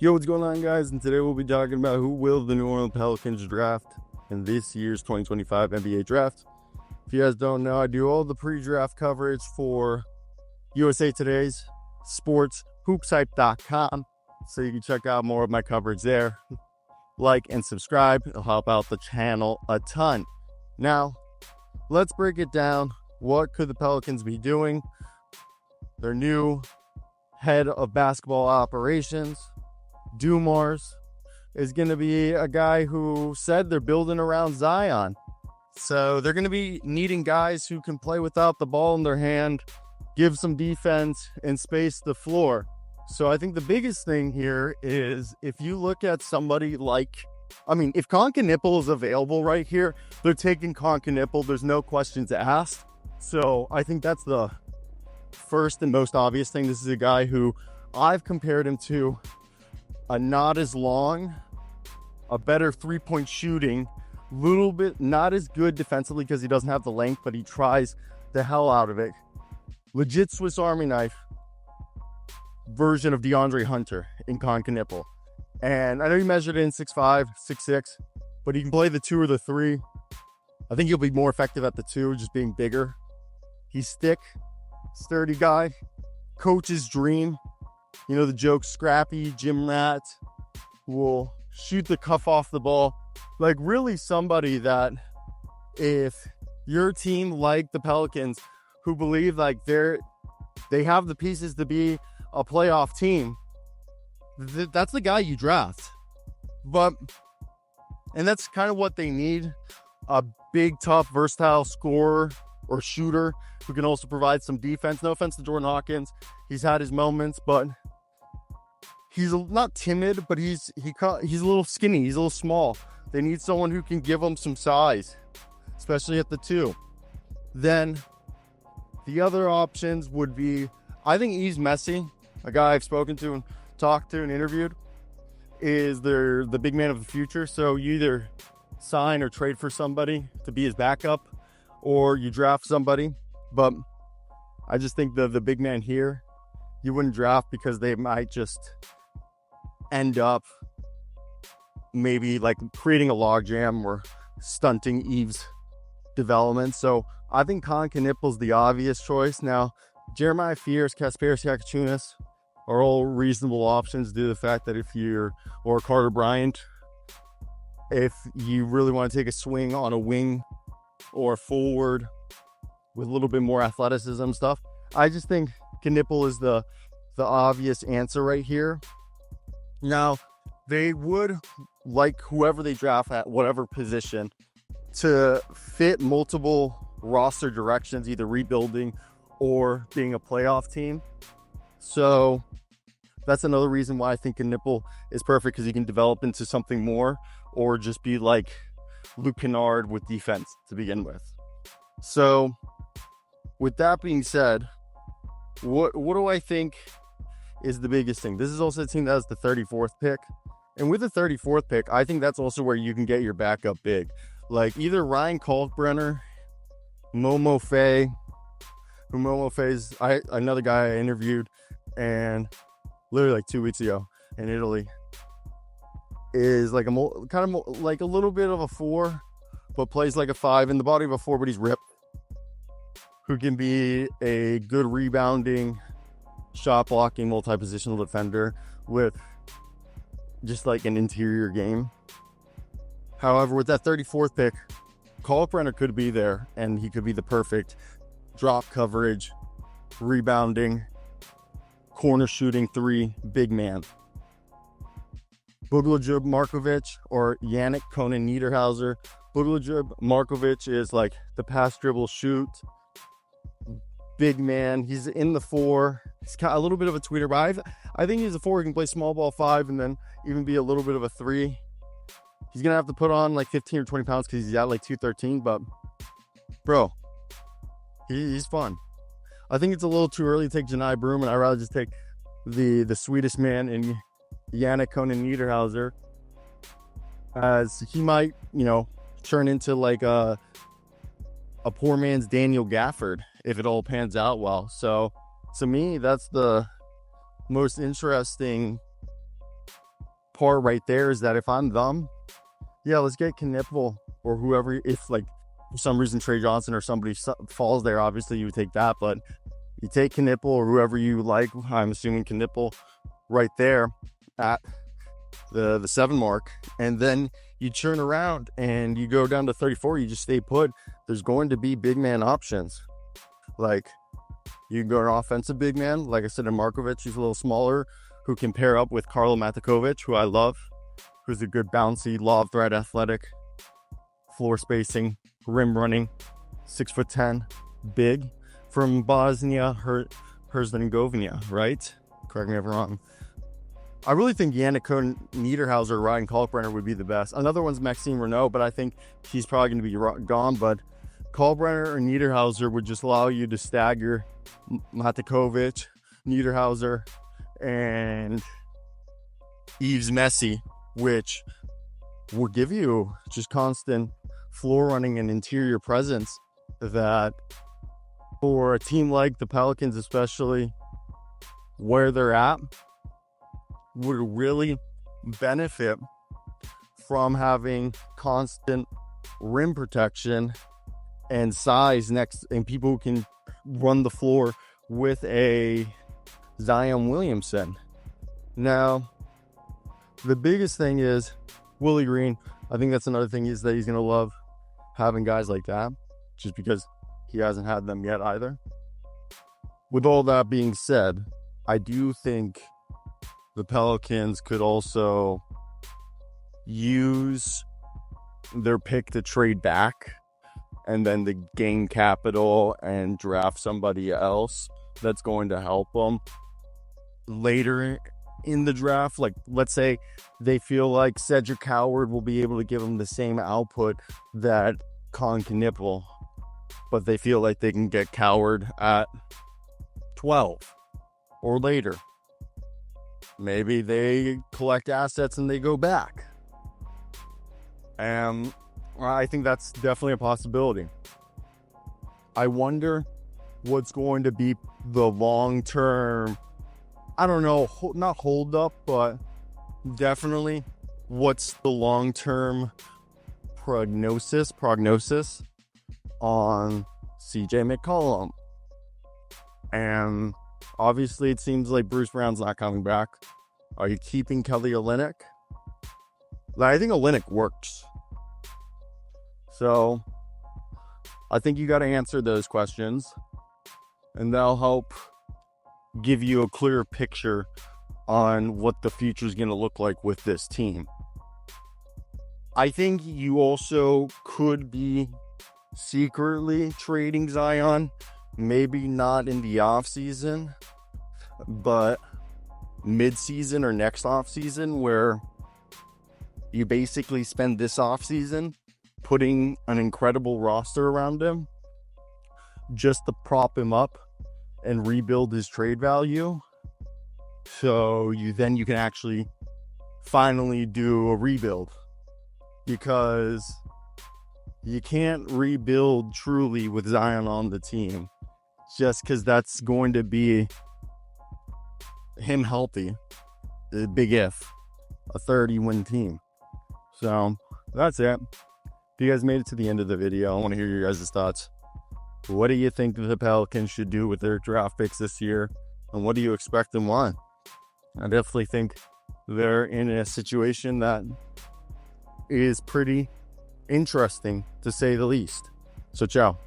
Yo, what's going on, guys? And today we'll be talking about who will the New Orleans Pelicans draft in this year's 2025 NBA draft. If you guys don't know, I do all the pre-draft coverage for USA Today's sportshoopsite.com, so you can check out more of my coverage there. Like and subscribe. It'll help out the channel a ton. Now, let's break it down. What could the Pelicans be doing? Their new head of basketball operations, Dumars, is going to be a guy who said they're building around Zion. So they're going to be needing guys who can play without the ball in their hand, give some defense, and space the floor. So I think the biggest thing here is if you look at somebody like, if Concanipple is available right here, they're taking Concanipple. There's no questions asked. So I think that's the first and most obvious thing. This is a guy who I've compared him to a not as long, a better three-point shooting, little bit not as good defensively because he doesn't have the length, but he tries the hell out of it. Legit Swiss Army knife version of DeAndre Hunter in Concanipple. And I know he measured in 6'5", 6'6", but he can play the 2 or the 3. I think he'll be more effective at the 2, just being bigger. He's thick, sturdy guy, coach's dream. You know the joke, scrappy, gym rat, will shoot the cuff off the ball. Like really somebody that if your team like the Pelicans who believe like they have the pieces to be a playoff team, that's the guy you draft. And that's kind of what they need. A big, tough, versatile scorer or shooter who can also provide some defense. No offense to Jordan Hawkins. He's had his moments, but he's not timid, but he's a little skinny. He's a little small. They need someone who can give them some size, especially at the 2. Then the other options would be, I think Yves Messi, a guy I've spoken to and talked to and interviewed, is the big man of the future. So you either sign or trade for somebody to be his backup, or you draft somebody. But I just think the big man here, you wouldn't draft because they might just end up maybe like creating a logjam or stunting Eve's development. So I think Concanipple's the obvious choice. Now, Jeremiah Fears, Kasparis Yakachunas are all reasonable options due to the fact that or Carter Bryant, if you really want to take a swing on a wing or forward with a little bit more athleticism stuff, I just think Knipple is the obvious answer right here. Now, they would like whoever they draft at whatever position to fit multiple roster directions, either rebuilding or being a playoff team. So that's another reason why I think Knipple is perfect, because he can develop into something more or just be like Luke Kennard with defense to begin with. So with that being said, what do I think is the biggest thing? This is also a team that has the 34th pick. And with the 34th pick, I think that's also where you can get your backup big. Like either Ryan Kalkbrenner, Momo Faye, who Momo Faye's another guy I interviewed and literally like 2 weeks ago in Italy, is like like a little bit of a 4, but plays like a 5 in the body of a 4, but he's ripped. Who can be a good rebounding, shot blocking, multi-positional defender with just like an interior game. However, with that 34th pick, Kalkbrenner could be there, and he could be the perfect drop coverage, rebounding, corner shooting 3 big man. Bogdanovic Markovic or Yannick Conan Niederhauser. Bogdanovic Markovic is like the pass, dribble, shoot big man. He's in the 4. He's got a little bit of a tweeter, but I think he's a 4. He can play small ball 5 and then even be a little bit of a 3. He's gonna have to put on like 15 or 20 pounds because he's at like 213, but bro, he's fun. I think it's a little too early to take Janai Broom, and I'd rather just take the Swedish man in Yannick Conan Niederhauser, as he might, turn into like a poor man's Daniel Gafford if it all pans out well. So to me, that's the most interesting part right there is that if I'm them, yeah, let's get Knipple or whoever. If like for some reason Trey Johnson or somebody falls there, obviously you would take that, but you take Knipple or whoever you like. I'm assuming Knipple right there at the 7 mark, and then you turn around and you go down to 34. You just stay put. There's going to be big man options. Like you can go an offensive big man, like I said, in Markovic, who's a little smaller, who can pair up with Karlo Matikovic, who I love, who's a good bouncy, lob threat, athletic, floor spacing, rim running, 6'10", big, from Bosnia Herzegovina, right? Correct me if I'm wrong. I really think Yannick Niederhauser or Ryan Kalkbrenner would be the best. Another one's Maxime Renault, but I think he's probably going to be gone. But Kalkbrenner or Niederhauser would just allow you to stagger Matikovic, Niederhauser, and Yves Messi, which will give you just constant floor running and interior presence that for a team like the Pelicans, especially where they're at, would really benefit from having constant rim protection and size next, and people who can run the floor with a Zion Williamson. Now, the biggest thing is Willie Green. I think that's another thing is that he's going to love having guys like that, just because he hasn't had them yet either. With all that being said, I do think the Pelicans could also use their pick to trade back and then to gain capital and draft somebody else that's going to help them later in the draft. Like, let's say they feel like Cedric Howard will be able to give them the same output that Con Knipple, but they feel like they can get Coward at 12 or later. Maybe they collect assets and they go back. And I think that's definitely a possibility. I wonder what's going to be the long-term, I don't know, not hold up, but definitely what's the long-term prognosis on CJ McCollum. And obviously it seems like Bruce Brown's not coming back. Are you keeping Kelly Olynyk? I think Olynyk works. So I think you got to answer those questions, and that'll help give you a clearer picture on what the future is going to look like with this team. I think you also could be secretly trading Zion, maybe not in the off season, but mid-season or next off season, where you basically spend this off season putting an incredible roster around him just to prop him up and rebuild his trade value. So you can actually finally do a rebuild, because you can't rebuild truly with Zion on the team, just because that's going to be him healthy. A big if. A 30-win team. So that's it. If you guys made it to the end of the video, I want to hear your guys' thoughts. What do you think the Pelicans should do with their draft picks this year? And what do you expect and why? I definitely think they're in a situation that is pretty interesting, to say the least. So, ciao.